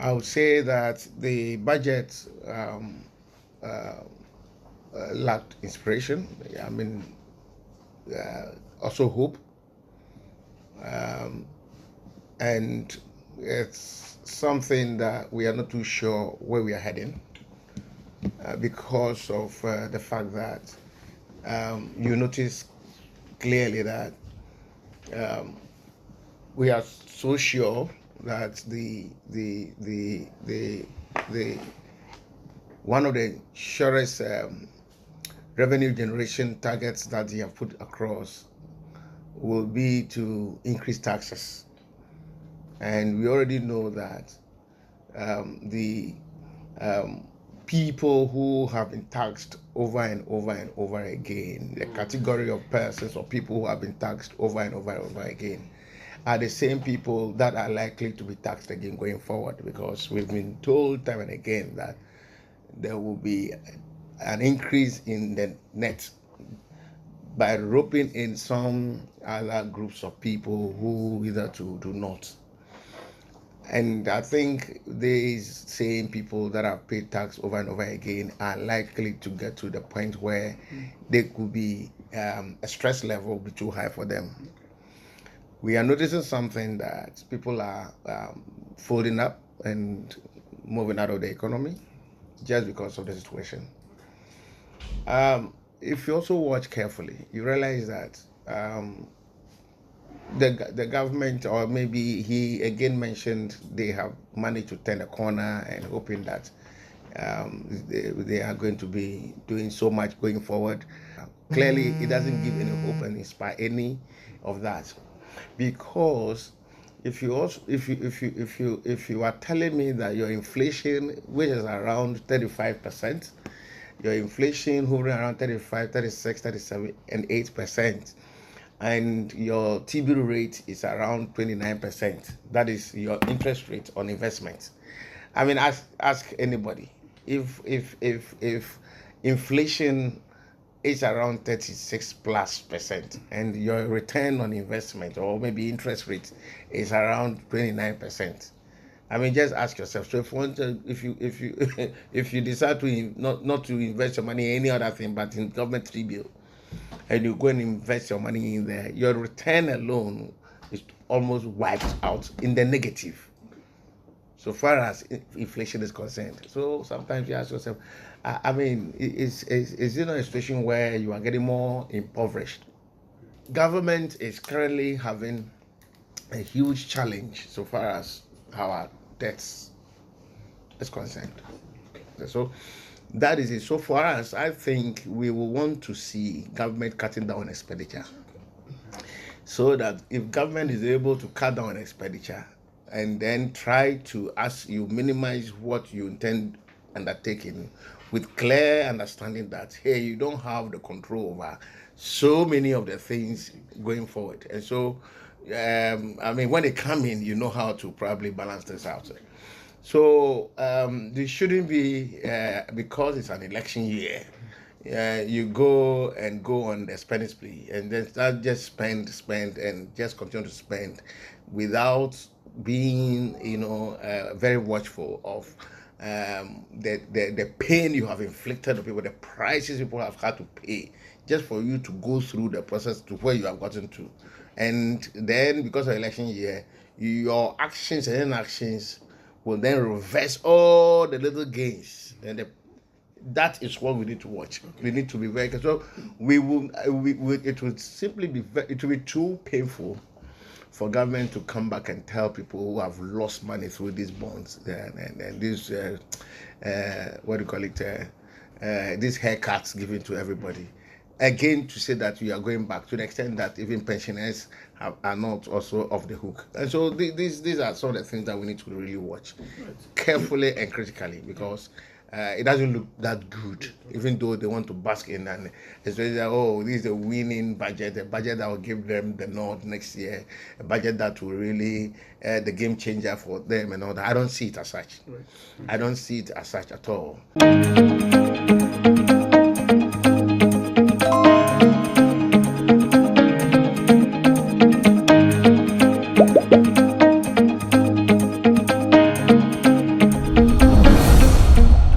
I would say that the budget lacked inspiration. I mean, also hope, and it's something that we are not too sure where we are heading because of the fact that you notice clearly that we are so sure that the one of the surest revenue generation targets that they have put across will be to increase taxes. And we already know that the people who have been taxed over and over and over again, the category of persons or people who have been taxed over and over and over again, are the same people that are likely to be taxed again going forward, because we've been told time and again that there will be an increase in the net by roping in some other groups of people who either do not. And I think these same people that have paid tax over and over again are likely to get to the point where they could be a stress level will be too high for them. We are noticing something that people are folding up and moving out of the economy just because of the situation. If you also watch carefully, you realize that the government, or maybe he again mentioned, they have managed to turn a corner and hoping that they are going to be doing so much going forward. Clearly, it doesn't give any hope and inspire any of that, because if you are telling me that your inflation, which is around 35%, your inflation hovering around 35, 36, 37, and 8%, and your TB rate is around 29%. That is your interest rate on investment. I mean, ask anybody if inflation is around 36+% and your return on investment or maybe interest rate is around 29%. I mean, just ask yourself. So if you decide to not to invest your money in any other thing but in government T-bill, and you go and invest your money in there, your return alone is almost wiped out in the negative, so far as inflation is concerned. So sometimes you ask yourself, I mean, is it not a situation where you are getting more impoverished? Government is currently having a huge challenge so far as our debts is concerned. So that is it. So for us, I think we will want to see government cutting down expenditure, so that if government is able to cut down expenditure and then try to, as you minimize what you intend undertaking, with clear understanding that, hey, you don't have the control over so many of the things going forward. And so, I mean, when they come in, you know how to probably balance this out. So this shouldn't be, because it's an election year, you go on the spending spree and then start just spend and just continue to spend without being, very watchful of the pain you have inflicted on people, the prices people have had to pay just for you to go through the process to where you have gotten to. And then because of election year, your actions and inactions will then reverse all the little gains, and that is what we need to watch. We need to be very careful. So it would simply be it will be too painful for government to come back and tell people who have lost money through these bonds and these what do you call it, these haircuts given to everybody, again, to say that we are going back, to the extent that even pensioners are not also off the hook. And so these are some of the things that we need to really watch carefully and critically, because it doesn't look that good, even though they want to bask in, and especially that, oh, this is a winning budget, a budget that will give them the nod next year, a budget that will really the game changer for them and all that. I don't see it as such. Right. I don't see it as such at all.